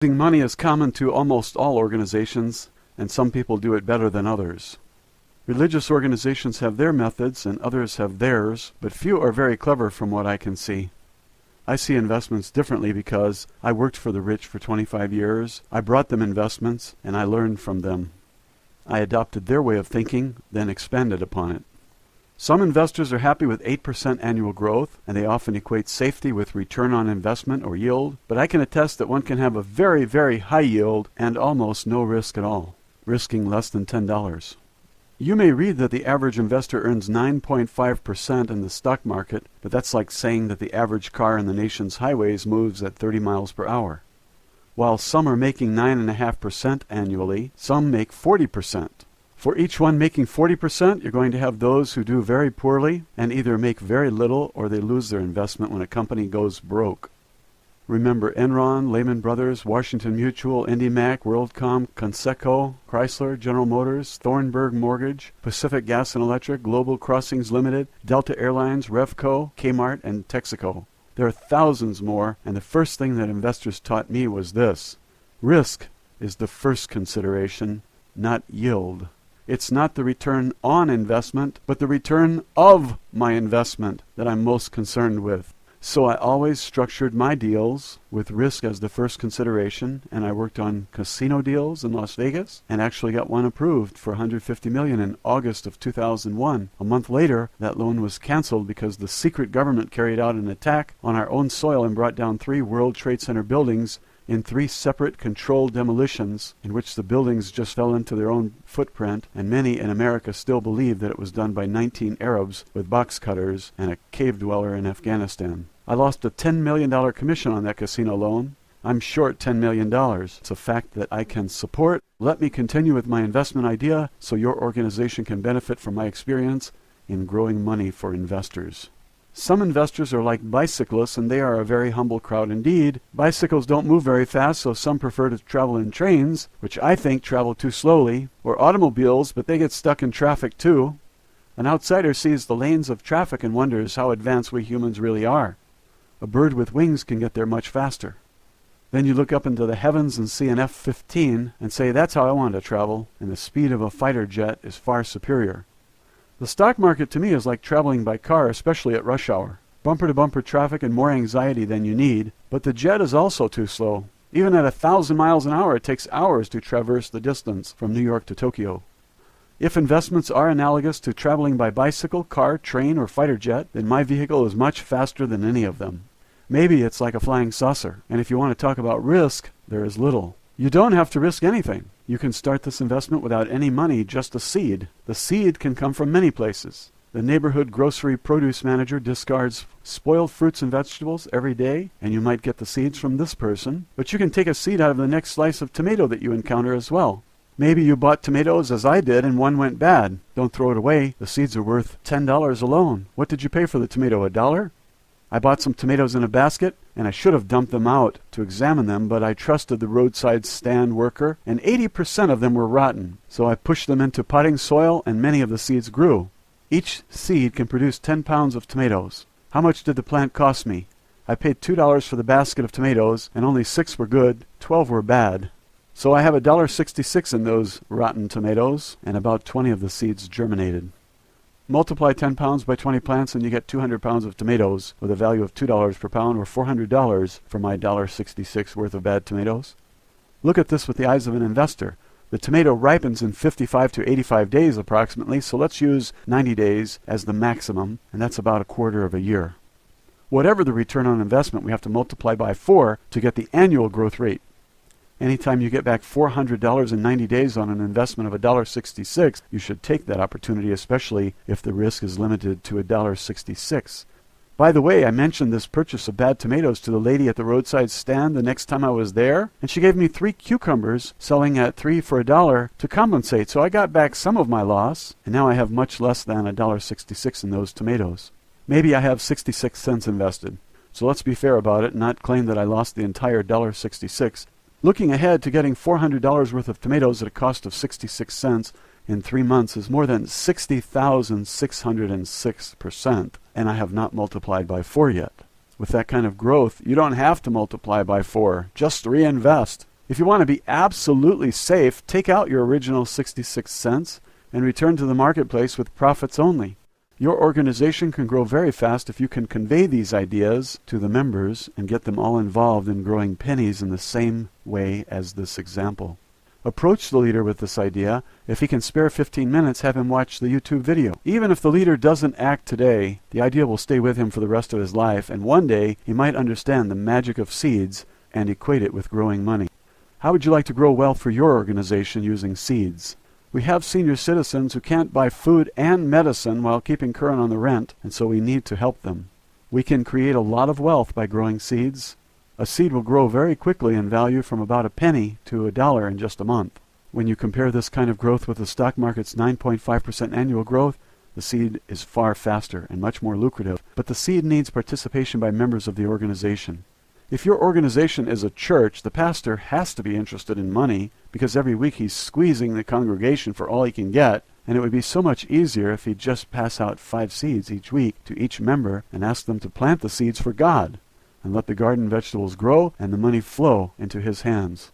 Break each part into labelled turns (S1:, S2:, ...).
S1: Raising money is common to almost all organizations, and some people do it better than others. Religious organizations have their methods and others have theirs, but few are very clever from what I can see. I see investments differently because I worked for the rich for 25 years, I brought them investments, and I learned from them. I adopted their way of thinking, then expanded upon it. Some investors are happy with 8% annual growth, and they often equate safety with return on investment or yield, but I can attest that one can have a very, very high yield and almost no risk at all, risking less than $10. You may read that the average investor earns 9.5% in the stock market, but that's like saying that the average car in the nation's highways moves at 30 miles per hour. While some are making 9.5% annually, some make 40%. For each one making 40%, you're going to have those who do very poorly and either make very little or they lose their investment when a company goes broke. Remember Enron, Lehman Brothers, Washington Mutual, IndyMac, WorldCom, Conseco, Chrysler, General Motors, Thornburg Mortgage, Pacific Gas and Electric, Global Crossings Limited, Delta Airlines, Revco, Kmart, and Texaco. There are thousands more, and the first thing that investors taught me was this. Risk is the first consideration, not yield. It's not the return on investment, but the return of my investment that I'm most concerned with. So I always structured my deals with risk as the first consideration, and I worked on casino deals in Las Vegas and actually got one approved for $150 million in August of 2001. A month later, that loan was canceled because the secret government carried out an attack on our own soil and brought down 3 World Trade Center buildings in 3 separate controlled demolitions in which the buildings just fell into their own footprint, and many in America still believe that it was done by 19 Arabs with box cutters and a cave dweller in Afghanistan. I lost a $10 million commission on that casino loan. I'm short $10 million. It's a fact that I can support. Let me continue with my investment idea so your organization can benefit from my experience in growing money for investors. Some investors are like bicyclists, and they are a very humble crowd indeed. Bicycles don't move very fast, so some prefer to travel in trains, which I think travel too slowly, or automobiles, but they get stuck in traffic too. An outsider sees the lanes of traffic and wonders how advanced we humans really are. A bird with wings can get there much faster. Then you look up into the heavens and see an F-15 and say, that's how I want to travel, and the speed of a fighter jet is far superior. The stock market to me is like traveling by car, especially at rush hour. Bumper-to-bumper traffic and more anxiety than you need, but the jet is also too slow. Even at 1,000 miles an hour, it takes hours to traverse the distance from New York to Tokyo. If investments are analogous to traveling by bicycle, car, train, or fighter jet, then my vehicle is much faster than any of them. Maybe it's like a flying saucer, and if you want to talk about risk, there is little. You don't have to risk anything. You can start this investment without any money, just a seed. The seed can come from many places. The neighborhood grocery produce manager discards spoiled fruits and vegetables every day, and you might get the seeds from this person. But you can take a seed out of the next slice of tomato that you encounter as well. Maybe you bought tomatoes as I did and one went bad. Don't throw it away. The seeds are worth $10 alone. What did you pay for the tomato, $1? I bought some tomatoes in a basket, and I should have dumped them out to examine them, but I trusted the roadside stand worker, and 80% of them were rotten. So I pushed them into potting soil, and many of the seeds grew. Each seed can produce 10 pounds of tomatoes. How much did the plant cost me? I paid $2 for the basket of tomatoes, and only 6 were good, 12 were bad. So I have $1.66 in those rotten tomatoes, and about 20 of the seeds germinated. Multiply 10 pounds by 20 plants and you get 200 pounds of tomatoes with a value of $2 per pound, or $400 for my $1.66 worth of bad tomatoes. Look at this with the eyes of an investor. The tomato ripens in 55 to 85 days approximately, so let's use 90 days as the maximum, and that's about a quarter of a year. Whatever the return on investment, we have to multiply by 4 to get the annual growth rate. Anytime you get back $400 in 90 days on an investment of $1.66, you should take that opportunity, especially if the risk is limited to $1.66. By the way, I mentioned this purchase of bad tomatoes to the lady at the roadside stand the next time I was there, and she gave me 3 cucumbers selling at 3 for $1 to compensate, so I got back some of my loss, and now I have much less than $1.66 in those tomatoes. Maybe I have 66 cents invested. So let's be fair about it and not claim that I lost the entire $1.66. Looking ahead to getting $400 worth of tomatoes at a cost of 66 cents in 3 months is more than 60,606%, and I have not multiplied by 4 yet. With that kind of growth, you don't have to multiply by 4. Just reinvest. If you want to be absolutely safe, take out your original 66 cents and return to the marketplace with profits only. Your organization can grow very fast if you can convey these ideas to the members and get them all involved in growing pennies in the same way as this example. Approach the leader with this idea. If he can spare 15 minutes, have him watch the YouTube video. Even if the leader doesn't act today, the idea will stay with him for the rest of his life, and one day he might understand the magic of seeds and equate it with growing money. How would you like to grow wealth for your organization using seeds? We have senior citizens who can't buy food and medicine while keeping current on the rent, and so we need to help them. We can create a lot of wealth by growing seeds. A seed will grow very quickly in value from about a penny to $1 in just a month. When you compare this kind of growth with the stock market's 9.5% annual growth, the seed is far faster and much more lucrative, but the seed needs participation by members of the organization. If your organization is a church, the pastor has to be interested in money because every week he's squeezing the congregation for all he can get, and it would be so much easier if he'd just pass out 5 seeds each week to each member and ask them to plant the seeds for God and let the garden vegetables grow and the money flow into his hands.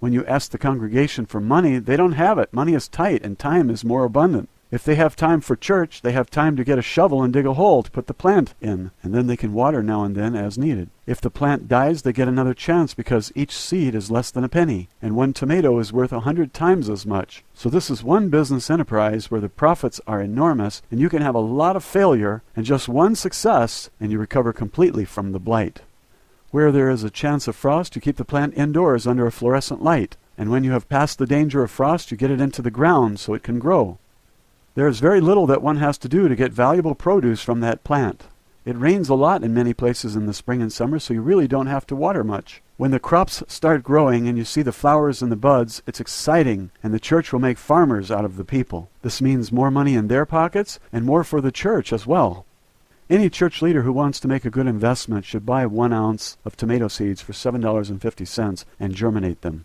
S1: When you ask the congregation for money, they don't have it. Money is tight and time is more abundant. If they have time for church, they have time to get a shovel and dig a hole to put the plant in, and then they can water now and then as needed. If the plant dies, they get another chance because each seed is less than a penny, and one tomato is worth 100 times as much. So this is one business enterprise where the profits are enormous, and you can have a lot of failure and just one success, and you recover completely from the blight. Where there is a chance of frost, you keep the plant indoors under a fluorescent light, and when you have passed the danger of frost, you get it into the ground so it can grow. There is very little that one has to do to get valuable produce from that plant. It rains a lot in many places in the spring and summer, so you really don't have to water much. When the crops start growing and you see the flowers and the buds, it's exciting, and the church will make farmers out of the people. This means more money in their pockets and more for the church as well. Any church leader who wants to make a good investment should buy 1 ounce of tomato seeds for $7.50 and germinate them.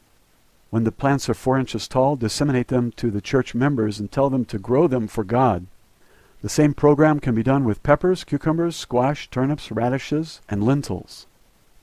S1: When the plants are 4 inches tall, disseminate them to the church members and tell them to grow them for God. The same program can be done with peppers, cucumbers, squash, turnips, radishes, and lentils.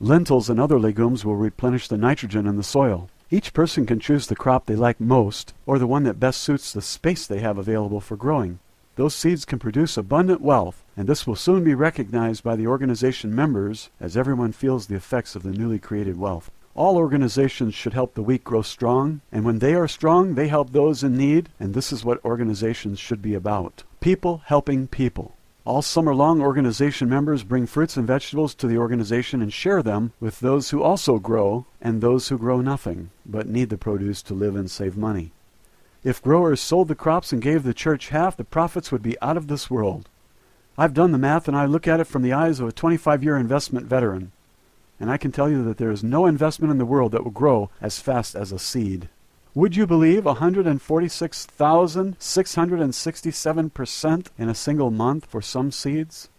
S1: Lentils and other legumes will replenish the nitrogen in the soil. Each person can choose the crop they like most, or the one that best suits the space they have available for growing. Those seeds can produce abundant wealth, and this will soon be recognized by the organization members as everyone feels the effects of the newly created wealth. All organizations should help the weak grow strong, and when they are strong, they help those in need, and this is what organizations should be about. People helping people. All summer long, organization members bring fruits and vegetables to the organization and share them with those who also grow and those who grow nothing, but need the produce to live and save money. If growers sold the crops and gave the church half, the profits would be out of this world. I've done the math, and I look at it from the eyes of a 25-year investment veteran. And I can tell you that there is no investment in the world that will grow as fast as a seed. Would you believe 146,667% in a single month for some seeds?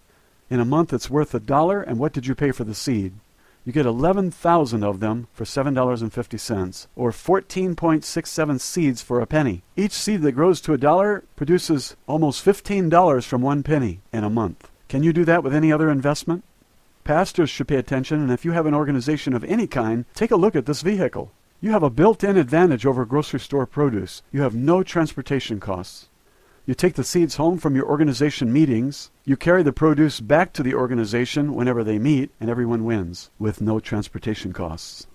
S1: In a month it's worth $1, and what did you pay for the seed? You get 11,000 of them for $7.50, or 14.67 seeds for a penny. Each seed that grows to $1 produces almost $15 from 1 penny in a month. Can you do that with any other investment? Pastors should pay attention, and if you have an organization of any kind, take a look at this vehicle. You have a built-in advantage over grocery store produce. You have no transportation costs. You take the seeds home from your organization meetings. You carry the produce back to the organization whenever they meet, and everyone wins with no transportation costs.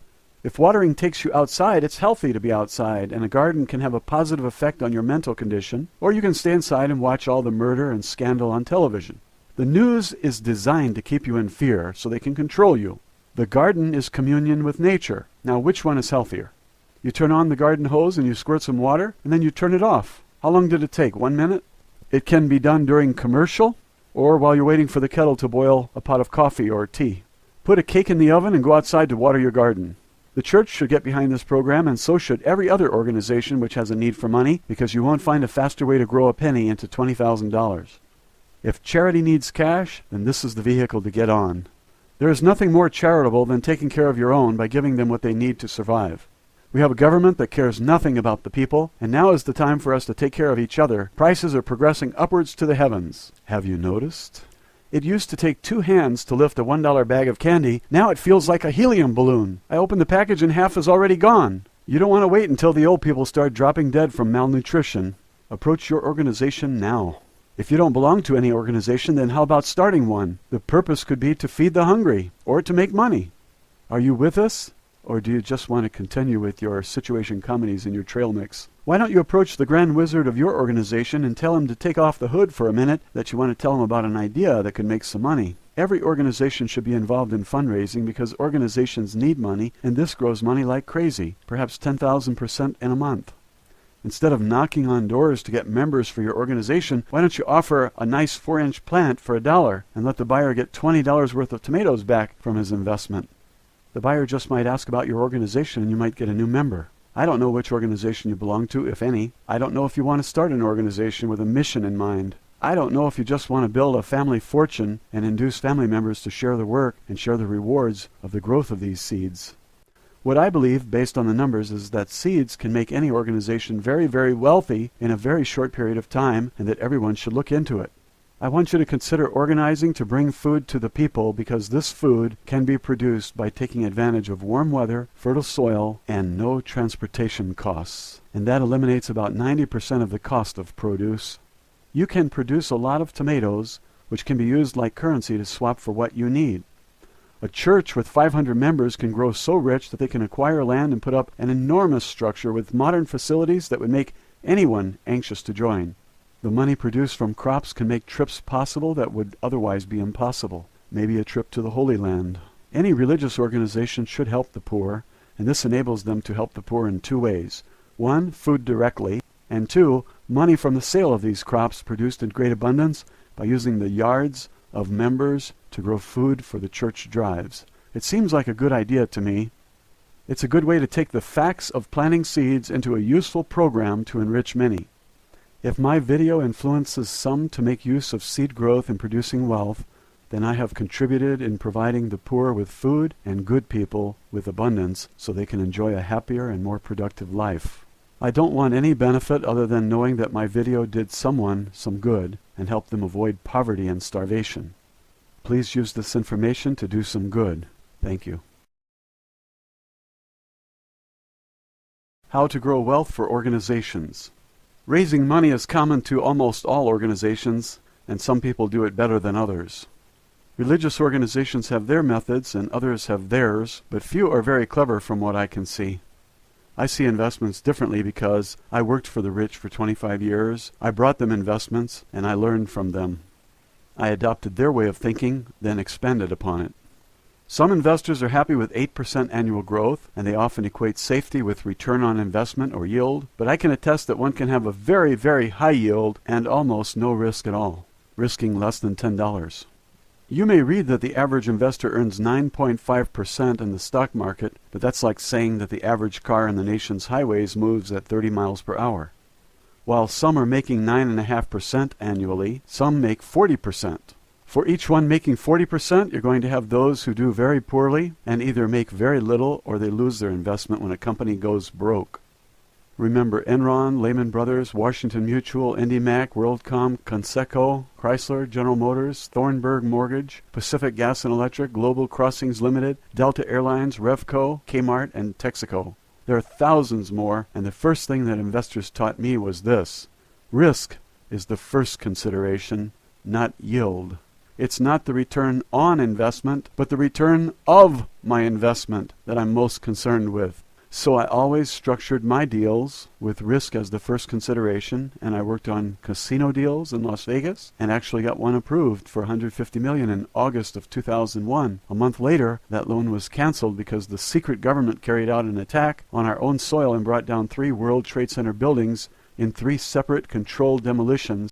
S1: If watering takes you outside, it's healthy to be outside, and a garden can have a positive effect on your mental condition, or you can stay inside and watch all the murder and scandal on television. The news is designed to keep you in fear so they can control you. The garden is communion with nature. Now, which one is healthier? You turn on the garden hose and you squirt some water, and then you turn it off. How long did it take? 1 minute? It can be done during commercial, or while you're waiting for the kettle to boil a pot of coffee or tea. Put a cake in the oven and go outside to water your garden. The church should get behind this program, and so should every other organization which has a need for money, because you won't find a faster way to grow a penny into $20,000. If charity needs cash, then this is the vehicle to get on. There is nothing more charitable than taking care of your own by giving them what they need to survive. We have a government that cares nothing about the people, and now is the time for us to take care of each other. Prices are progressing upwards to the heavens. Have you noticed? It used to take 2 hands to lift a $1 bag of candy. Now it feels like a helium balloon. I open the package and half is already gone. You don't want to wait until the old people start dropping dead from malnutrition. Approach your organization now. If you don't belong to any organization, then how about starting one? The purpose could be to feed the hungry or to make money. Are you with us? Or do you just want to continue with your situation comedies and your trail mix? Why don't you approach the grand wizard of your organization and tell him to take off the hood for a minute, that you want to tell him about an idea that could make some money? Every organization should be involved in fundraising because organizations need money, and this grows money like crazy, perhaps 10,000% in a month. Instead of knocking on doors to get members for your organization, why don't you offer a nice 4-inch plant for $1 and let the buyer get $20 worth of tomatoes back from his investment? The buyer just might ask about your organization and you might get a new member. I don't know which organization you belong to, if any. I don't know if you want to start an organization with a mission in mind. I don't know if you just want to build a family fortune and induce family members to share the work and share the rewards of the growth of these seeds. What I believe, based on the numbers, is that seeds can make any organization very, very wealthy in a very short period of time, and that everyone should look into it. I want you to consider organizing to bring food to the people, because this food can be produced by taking advantage of warm weather, fertile soil, and no transportation costs. And that eliminates about 90% of the cost of produce. You can produce a lot of tomatoes, which can be used like currency to swap for what you need. A church with 500 members can grow so rich that they can acquire land and put up an enormous structure with modern facilities that would make anyone anxious to join. The money produced from crops can make trips possible that would otherwise be impossible. Maybe a trip to the Holy Land. Any religious organization should help the poor, and this enables them to help the poor in 2 ways. 1, food directly, and 2, money from the sale of these crops produced in great abundance by using the yards of members to grow food for the church drives. It seems like a good idea to me. It's a good way to take the facts of planting seeds into a useful program to enrich many. If my video influences some to make use of seed growth in producing wealth, then I have contributed in providing the poor with food and good people with abundance so they can enjoy a happier and more productive life. I don't want any benefit other than knowing that my video did someone some good and helped them avoid poverty and starvation. Please use this information to do some good. Thank you. How to grow wealth for organizations. Raising money is common to almost all organizations, and some people do it better than others. Religious organizations have their methods and others have theirs, but few are very clever from what I can see. I see investments differently because I worked for the rich for 25 years. I brought them investments and I learned from them. I adopted their way of thinking, then expanded upon it. Some investors are happy with 8% annual growth, and they often equate safety with return on investment or yield, but I can attest that one can have a very, very high yield and almost no risk at all, risking less than $10. You may read that the average investor earns 9.5% in the stock market, but that's like saying that the average car on the nation's highways moves at 30 miles per hour. While some are making 9.5% annually, some make 40%. For each one making 40%, you're going to have those who do very poorly and either make very little or they lose their investment when a company goes broke. Remember Enron, Lehman Brothers, Washington Mutual, IndyMac, WorldCom, Conseco, Chrysler, General Motors, Thornburg Mortgage, Pacific Gas and Electric, Global Crossings Limited, Delta Airlines, Revco, Kmart, and Texaco. There are thousands more, and the first thing that investors taught me was this: risk is the first consideration, not yield. It's not the return on investment, but the return of my investment that I'm most concerned with. So I always structured my deals with risk as the first consideration, and I worked on casino deals in Las Vegas and actually got one approved for $150 million in August of 2001. A month later, that loan was canceled because the secret government carried out an attack on our own soil and brought down 3 World Trade Center buildings in 3 separate controlled demolitions